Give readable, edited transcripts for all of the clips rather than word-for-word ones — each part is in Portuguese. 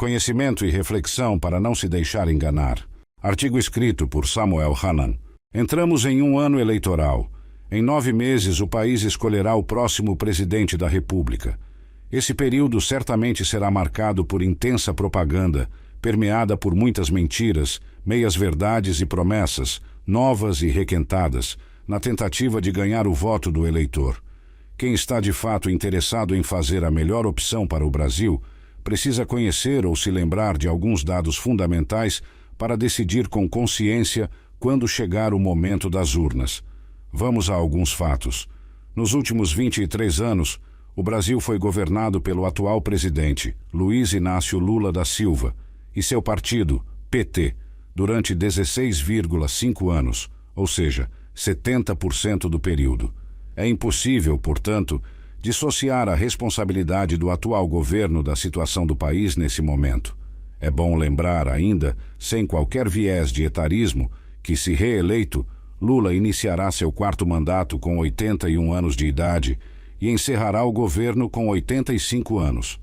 Conhecimento e reflexão para não se deixar enganar. Artigo escrito por Samuel Hannan. Entramos em um ano eleitoral. Em 9 meses, o país escolherá o próximo presidente da República. Esse período certamente será marcado por intensa propaganda, permeada por muitas mentiras, meias-verdades e promessas, novas e requentadas, na tentativa de ganhar o voto do eleitor. Quem está de fato interessado em fazer a melhor opção para o Brasil precisa conhecer ou se lembrar de alguns dados fundamentais para decidir com consciência quando chegar o momento das urnas. Vamos a alguns fatos. Nos últimos 23 anos, o Brasil foi governado pelo atual presidente, Luiz Inácio Lula da Silva, e seu partido, PT, durante 16,5 anos, ou seja, 70% do período. É impossível, portanto, dissociar a responsabilidade do atual governo da situação do país nesse momento. É bom lembrar ainda, sem qualquer viés de etarismo, que, se reeleito, Lula iniciará seu 4º mandato com 81 anos de idade e encerrará o governo com 85 anos.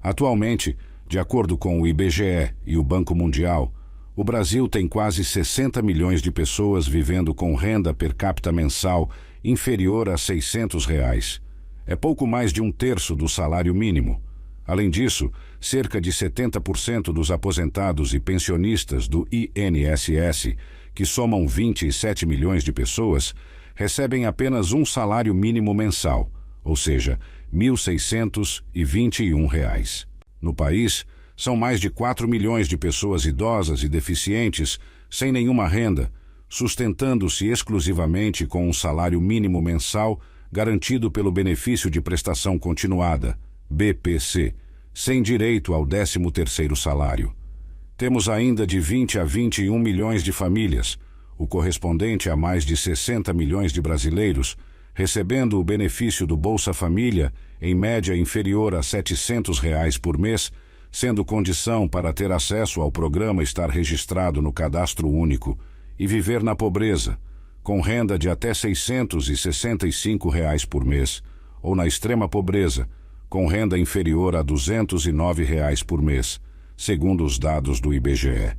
Atualmente, de acordo com o IBGE e o Banco Mundial, o Brasil tem quase 60 milhões de pessoas vivendo com renda per capita mensal inferior a R$ 600. É pouco mais de 1/3 do salário mínimo. Além disso, cerca de 70% dos aposentados e pensionistas do INSS, que somam 27 milhões de pessoas, recebem apenas um salário mínimo mensal, ou seja, R$ 1.621. No país, são mais de 4 milhões de pessoas idosas e deficientes sem nenhuma renda, sustentando-se exclusivamente com um salário mínimo mensal garantido pelo Benefício de Prestação Continuada, BPC, sem direito ao 13º salário. Temos ainda de 20 a 21 milhões de famílias, o correspondente a mais de 60 milhões de brasileiros, recebendo o benefício do Bolsa Família, em média inferior a R$ 700 por mês, sendo condição para ter acesso ao programa estar registrado no Cadastro Único e viver na pobreza, com renda de até R$ 665 por mês, ou na extrema pobreza, com renda inferior a R$ 209 por mês, segundo os dados do IBGE.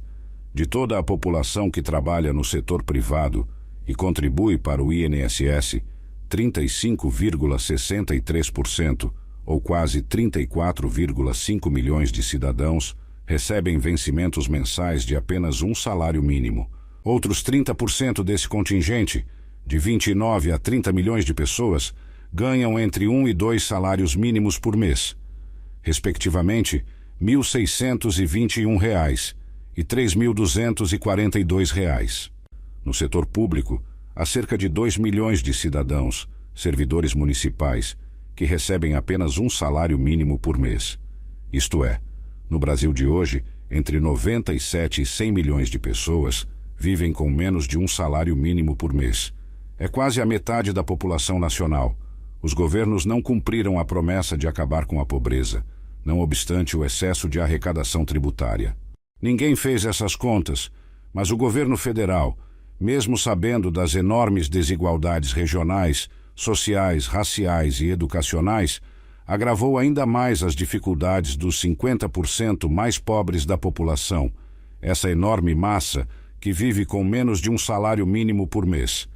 De toda a população que trabalha no setor privado e contribui para o INSS, 35,63%, ou quase 34,5 milhões de cidadãos, recebem vencimentos mensais de apenas um salário mínimo. Outros 30% desse contingente, de 29 a 30 milhões de pessoas, ganham entre 1 e 2 salários mínimos por mês, respectivamente R$ 1.621 e R$ 3.242. No setor público, há cerca de 2 milhões de cidadãos, servidores municipais, que recebem apenas um salário mínimo por mês. Isto é, no Brasil de hoje, entre 97 e 100 milhões de pessoas vivem com menos de um salário mínimo por mês. É quase a metade da população nacional. Os governos não cumpriram a promessa de acabar com a pobreza, não obstante o excesso de arrecadação tributária. Ninguém fez essas contas, mas o governo federal, mesmo sabendo das enormes desigualdades regionais, sociais, raciais e educacionais, agravou ainda mais as dificuldades dos 50% mais pobres da população, essa enorme massa que vive com menos de um salário mínimo por mês.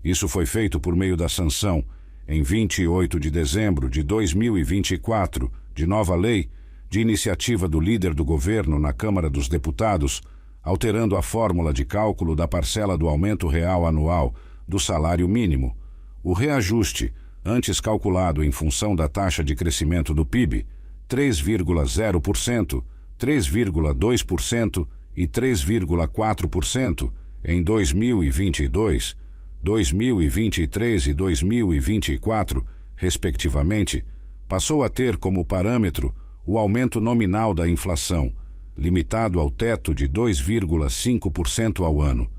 Isso foi feito por meio da sanção, em 28 de dezembro de 2024, de nova lei, de iniciativa do líder do governo na Câmara dos Deputados, alterando a fórmula de cálculo da parcela do aumento real anual do salário mínimo. O reajuste, antes calculado em função da taxa de crescimento do PIB, 3,0%, 3,2% e 3,4% em 2022, 2023 e 2024, respectivamente, passou a ter como parâmetro o aumento nominal da inflação, limitado ao teto de 2,5% ao ano.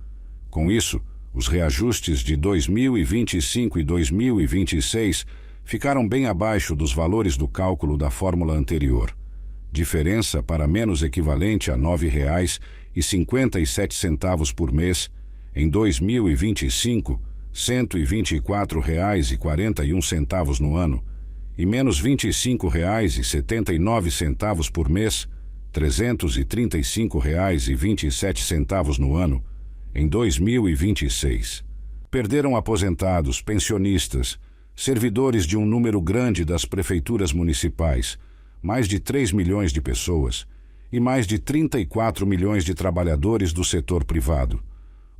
Com isso, os reajustes de 2025 e 2026 ficaram bem abaixo dos valores do cálculo da fórmula anterior. Diferença para menos equivalente a R$ 9,57 por mês, em 2025, R$ 124,41 no ano, e menos R$ 25,79 por mês, R$ 335,27 no ano, em 2026. Perderam aposentados, pensionistas, servidores de um número grande das prefeituras municipais, mais de 3 milhões de pessoas, e mais de 34 milhões de trabalhadores do setor privado.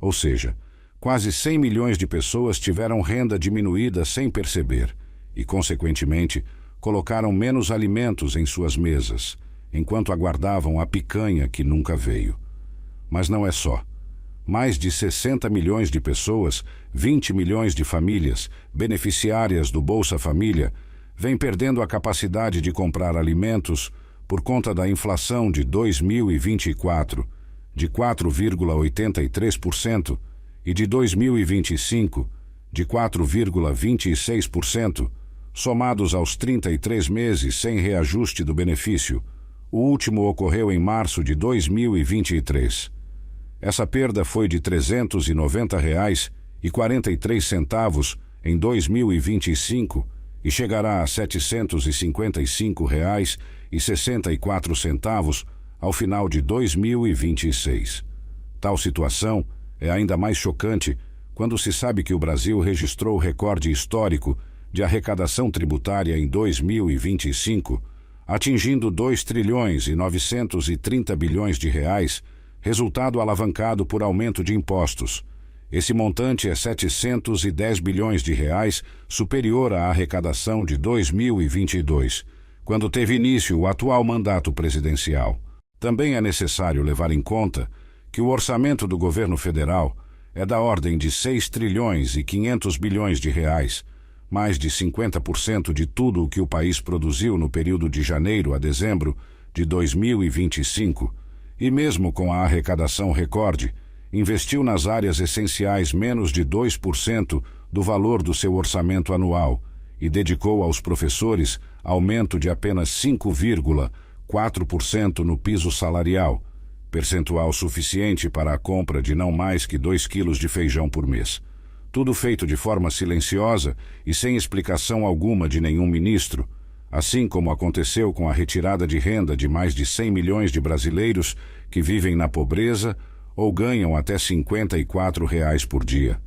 Ou seja, quase 100 milhões de pessoas tiveram renda diminuída sem perceber e, consequentemente, colocaram menos alimentos em suas mesas, enquanto aguardavam a picanha que nunca veio. Mas não é só. Mais de 60 milhões de pessoas, 20 milhões de famílias, beneficiárias do Bolsa Família, vêm perdendo a capacidade de comprar alimentos por conta da inflação de 2024, de 4,83%, e de 2025, de 4,26%, somados aos 33 meses sem reajuste do benefício. O último ocorreu em março de 2023. Essa perda foi de R$ 390,43 em 2025 e chegará a R$ 755,64 ao final de 2026. Tal situação é ainda mais chocante quando se sabe que o Brasil registrou recorde histórico de arrecadação tributária em 2025, atingindo 2,93 trilhões de reais, resultado alavancado por aumento de impostos. Esse montante é 710 bilhões de reais, superior à arrecadação de 2022, quando teve início o atual mandato presidencial. Também é necessário levar em conta que o orçamento do governo federal é da ordem de 6,5 trilhões de reais, mais de 50% de tudo o que o país produziu no período de janeiro a dezembro de 2025, e mesmo com a arrecadação recorde, investiu nas áreas essenciais menos de 2% do valor do seu orçamento anual e dedicou aos professores aumento de apenas 5,4% no piso salarial, percentual suficiente para a compra de não mais que 2 quilos de feijão por mês. Tudo feito de forma silenciosa e sem explicação alguma de nenhum ministro, assim como aconteceu com a retirada de renda de mais de 100 milhões de brasileiros que vivem na pobreza ou ganham até R$ 54 por dia.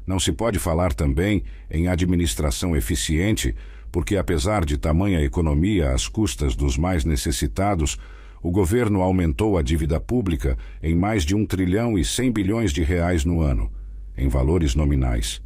Não se pode falar também em administração eficiente, porque apesar de tamanha economia às custas dos mais necessitados, o governo aumentou a dívida pública em mais de 1 trilhão e 100 bilhões de reais no ano, em valores nominais.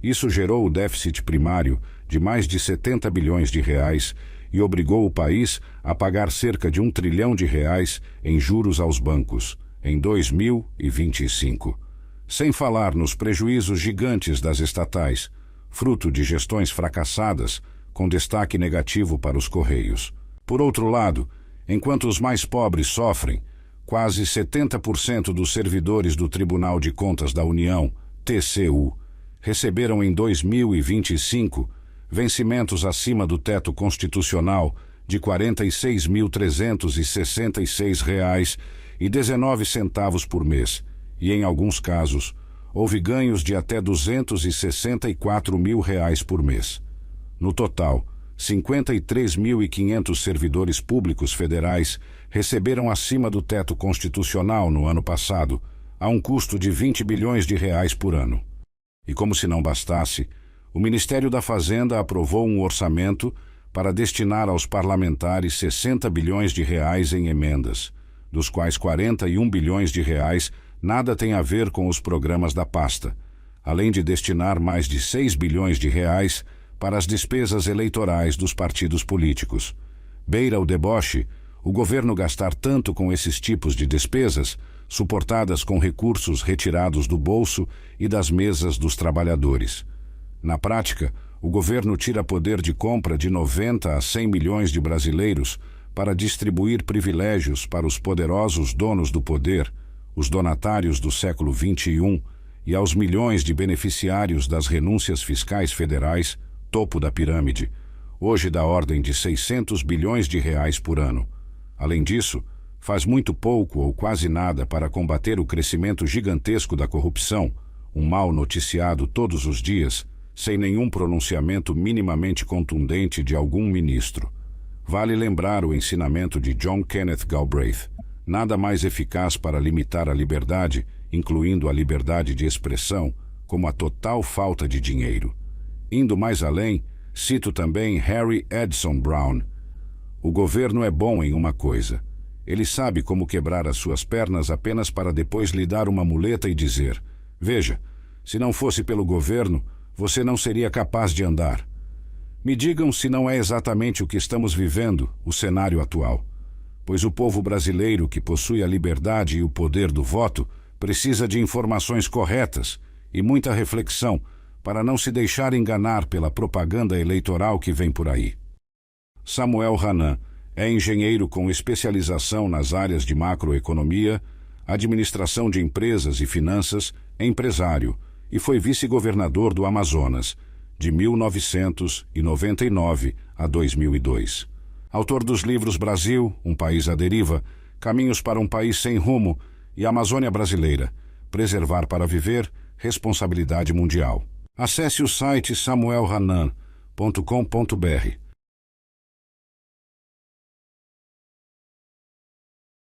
Isso gerou o déficit primário de mais de 70 bilhões de reais e obrigou o país a pagar cerca de 1 trilhão de reais em juros aos bancos em 2025. Sem falar nos prejuízos gigantes das estatais, fruto de gestões fracassadas, com destaque negativo para os Correios. Por outro lado, enquanto os mais pobres sofrem, quase 70% dos servidores do Tribunal de Contas da União, TCU, receberam em 2025 vencimentos acima do teto constitucional de R$ 46.366,19 por mês, e em alguns casos, houve ganhos de até R$ 264 mil por mês. No total, 53.500 servidores públicos federais receberam acima do teto constitucional no ano passado, a um custo de 20 bilhões de reais por ano. E como se não bastasse, o Ministério da Fazenda aprovou um orçamento para destinar aos parlamentares 60 bilhões de reais em emendas, dos quais 41 bilhões de reais nada tem a ver com os programas da pasta, além de destinar mais de 6 bilhões de reais para as despesas eleitorais dos partidos políticos. Beira o deboche o governo gastar tanto com esses tipos de despesas, suportadas com recursos retirados do bolso e das mesas dos trabalhadores. Na prática, o governo tira poder de compra de 90 a 100 milhões de brasileiros para distribuir privilégios para os poderosos donos do poder, os donatários do século XXI, e aos milhões de beneficiários das renúncias fiscais federais, topo da pirâmide, hoje da ordem de 600 bilhões de reais por ano. Além disso, faz muito pouco ou quase nada para combater o crescimento gigantesco da corrupção, um mal noticiado todos os dias, sem nenhum pronunciamento minimamente contundente de algum ministro. Vale lembrar o ensinamento de John Kenneth Galbraith: nada mais eficaz para limitar a liberdade, incluindo a liberdade de expressão, como a total falta de dinheiro. Indo mais além, cito também Harry Edson Brown: o governo é bom em uma coisa. Ele sabe como quebrar as suas pernas apenas para depois lhe dar uma muleta e dizer: veja, se não fosse pelo governo, você não seria capaz de andar. Me digam se não é exatamente o que estamos vivendo, o cenário atual. Pois o povo brasileiro, que possui a liberdade e o poder do voto, precisa de informações corretas e muita reflexão para não se deixar enganar pela propaganda eleitoral que vem por aí. Samuel Hanan é engenheiro com especialização nas áreas de macroeconomia, administração de empresas e finanças, empresário, e foi vice-governador do Amazonas, de 1999 a 2002. Autor dos livros Brasil, um país à deriva, Caminhos para um país sem rumo e Amazônia brasileira, Preservar para viver, Responsabilidade mundial. Acesse o site samuelhanan.com.br.